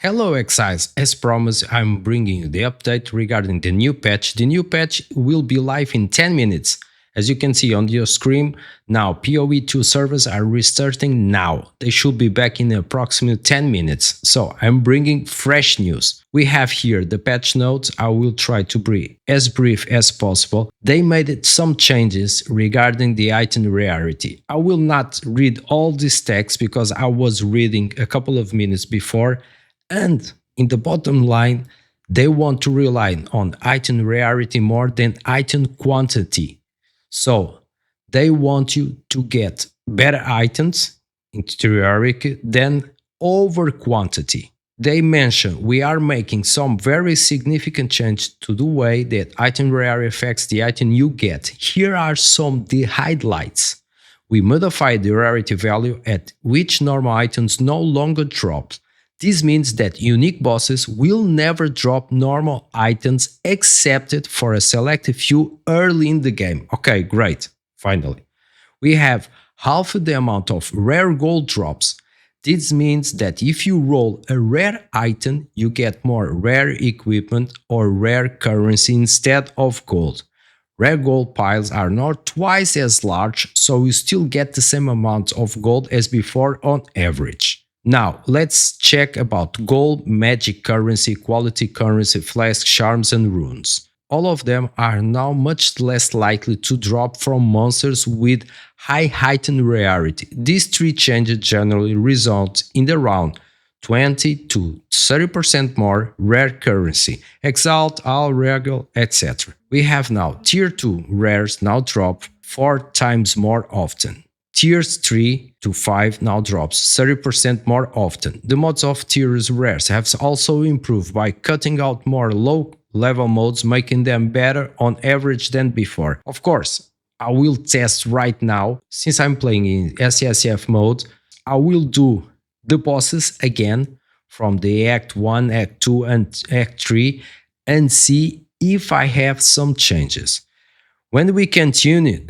Hello Exiles, as promised I'm bringing you the update regarding the new patch. The new patch will be live in 10 minutes. As you can see on your screen, now POE 2 servers are restarting now. They should be back in approximately 10 minutes. So I'm bringing fresh news. We have here the patch notes. I will try to be as brief as possible. They made some changes regarding the item rarity. I will not read all this text because I was reading a couple of minutes before. And in the bottom line, they want to rely on item rarity more than item quantity. So they want you to get better items in theory than over quantity. They mention we are making some very significant change to the way that item rarity affects the item you get. Here are some the highlights. We modified the rarity value at which normal items no longer drop. This means that unique bosses will never drop normal items except for a selected few early in the game. Okay, great. Finally. We have half the amount of rare gold drops. This means that if you roll a rare item, you get more rare equipment or rare currency instead of gold. Rare gold piles are not twice as large, so you still get the same amount of gold as before on average. Now, let's check about gold, magic currency, quality currency, flask, charms and runes. All of them are now much less likely to drop from monsters with high heightened rarity. These three changes generally result in around 20 to 30% more rare currency, exalt, all regal, etc. We have now tier 2 rares now drop 4 times more often. Tiers 3 to 5 now drops 30% more often. The mods of tiers rares have also improved by cutting out more low level modes, making them better on average than before. Of course, I will test right now, since I'm playing in SSF mode, I will do the bosses again from the Act 1, Act 2 and Act 3 and see if I have some changes. When we continue,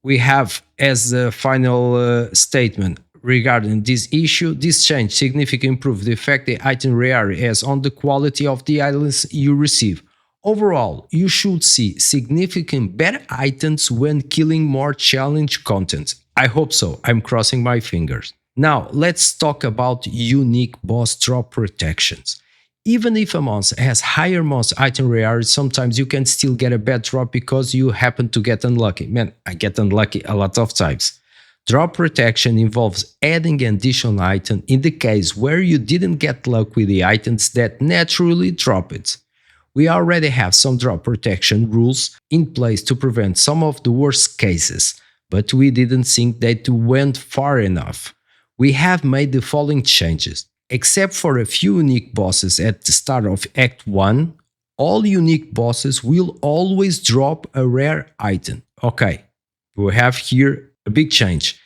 we have as the final statement regarding this issue, this change significantly improved the effect the item rarity has on the quality of the items you receive. Overall, you should see significant better items when killing more challenge content. I hope so, I'm crossing my fingers. Now, let's talk about unique boss drop protections. Even if a monster has higher monster item rarity, sometimes you can still get a bad drop because you happen to get unlucky. Man, I get unlucky a lot of times. Drop protection involves adding an additional item in the case where you didn't get luck with the items that naturally drop it. We already have some drop protection rules in place to prevent some of the worst cases, but we didn't think that went far enough. We have made the following changes. Except for a few unique bosses at the start of Act 1, all unique bosses will always drop a rare item. Okay, we have here a big change.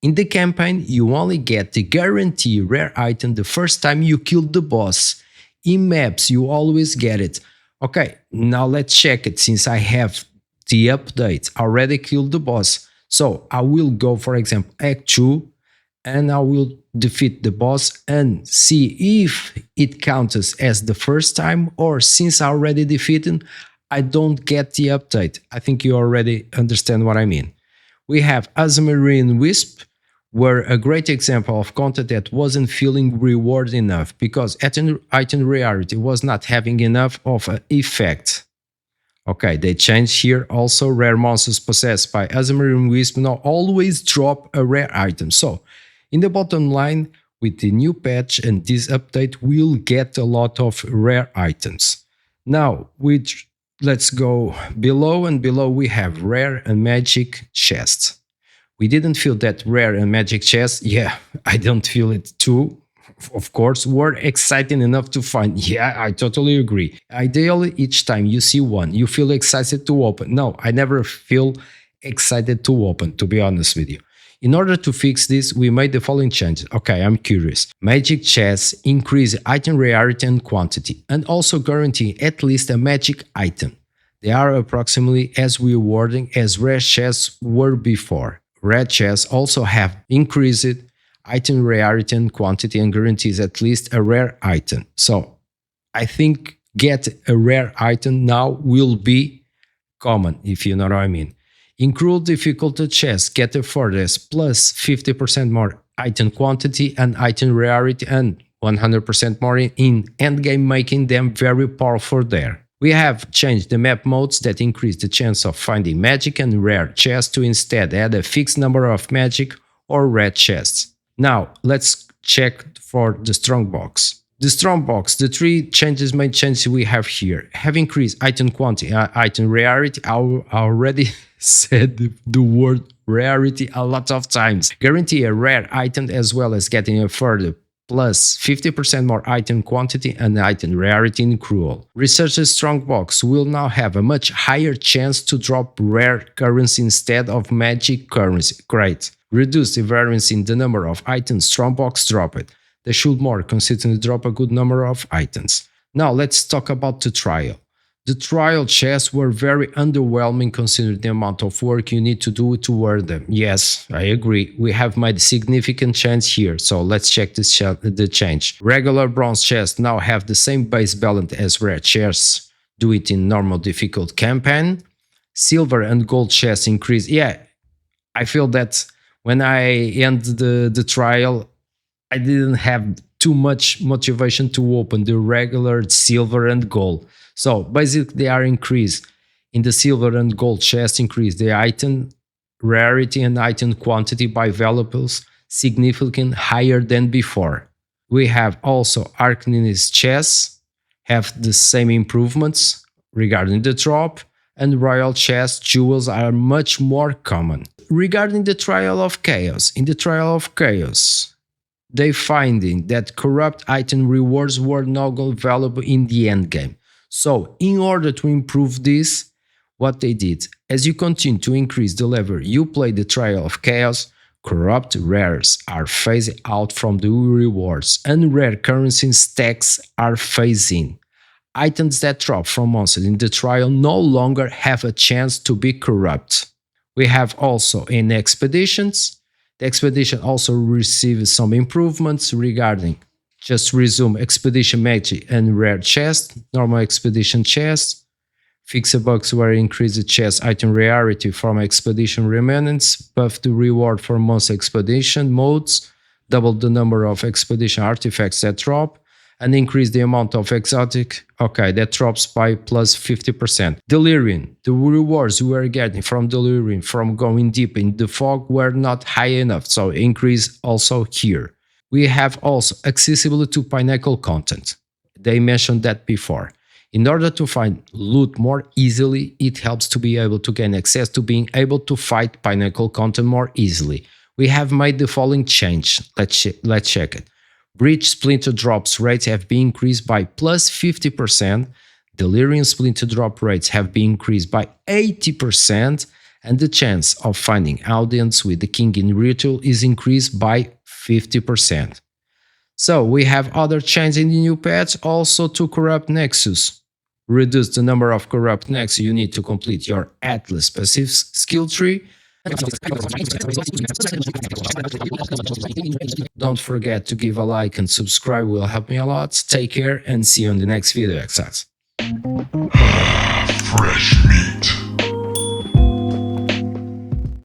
In the campaign, you only get the guaranteed rare item the first time you kill the boss. In maps, you always get it. Okay, now let's check it since I have the update. I already killed the boss. So I will go, for example, Act 2, and I will defeat the boss and see if it counts as the first time, or since I already defeated, I don't get the update. I think you already understand what I mean. We have SirMariio and Wisp were a great example of content that wasn't feeling reward enough because item rarity was not having enough of an effect. Okay, they changed here also rare monsters possessed by SirMariio and Wisp now always drop a rare item. So, in the bottom line, with the new patch and this update, we'll get a lot of rare items. Now, let's go below, and below we have rare and magic chests. We didn't feel that rare and magic chests. Yeah, I don't feel it too. Of course, were exciting enough to find. Yeah, I totally agree. Ideally, each time you see one, you feel excited to open. No, I never feel excited to open, to be honest with you. In order to fix this, we made the following changes. Okay, I'm curious. Magic chests increase item rarity and quantity, and also guarantee at least a magic item. They are approximately as rewarding as rare chests were before. Red chests also have increased item rarity and quantity, and guarantees at least a rare item. So I think get a rare item now will be common, if you know what I mean. In cruel difficulty chests, get the furthest plus 50% more item quantity and item rarity and 100% more in endgame, making them very powerful there. We have changed the map modes that increase the chance of finding magic and rare chests to instead add a fixed number of magic or rare chests. Now let's check for the strong box. The strong box, the three main changes we have here have increased item quantity, item rarity. I already said the word rarity a lot of times. Guarantee a rare item as well as getting a further plus 50% more item quantity and item rarity in cruel. Researchers' strong box will now have a much higher chance to drop rare currency instead of magic currency. Great. Reduce the variance in the number of items strong box dropped. They should more consistently drop a good number of items. Now let's talk about the trial. The trial chests were very underwhelming considering the amount of work you need to do to earn them. Yes, I agree. We have made significant change here, so let's check the change. Regular bronze chests now have the same base balance as rare chests. Do it in normal difficult campaign. Silver and gold chests increase. Yeah, I feel that when I end the trial, I didn't have too much motivation to open the regular silver and gold. So basically they are increased. In the silver and gold chest increase the item rarity and item quantity by valuables significantly higher than before. We have also Arcanist chests have the same improvements regarding the drop, and royal chest jewels are much more common. Regarding the Trial of Chaos, in the Trial of Chaos, they finding that corrupt item rewards were not available in the endgame. So, in order to improve this, what they did, as you continue to increase the level you play the Trial of Chaos, corrupt rares are phased out from the rewards and rare currency stacks are phased in. Items that drop from monsters in the trial no longer have a chance to be corrupt. We have also in expeditions. The expedition also receives some improvements regarding just resume expedition magic and rare chest, normal expedition chest, fix a box where increase the chest item rarity from expedition remnants, buff the reward for most expedition modes, double the number of expedition artifacts that drop, and increase the amount of exotic, that drops by plus 50%. Delirium, the rewards we were getting from Delirium from going deep in the fog were not high enough, so increase also here. We have also accessibility to Pinnacle content. They mentioned that before. In order to find loot more easily, it helps to be able to gain access to being able to fight Pinnacle content more easily. We have made the following change. Let's check it. Breach splinter drops rates have been increased by plus 50%, Delirium splinter drop rates have been increased by 80%, and the chance of finding audience with the king in ritual is increased by 50%. So we have other changes in the new patch also to corrupt nexus. Reduce the number of corrupt nexus you need to complete your Atlas passive skill tree. Don't forget to give a like and subscribe, will help me a lot. Take care and see you in the next video, Exas. Fresh meat.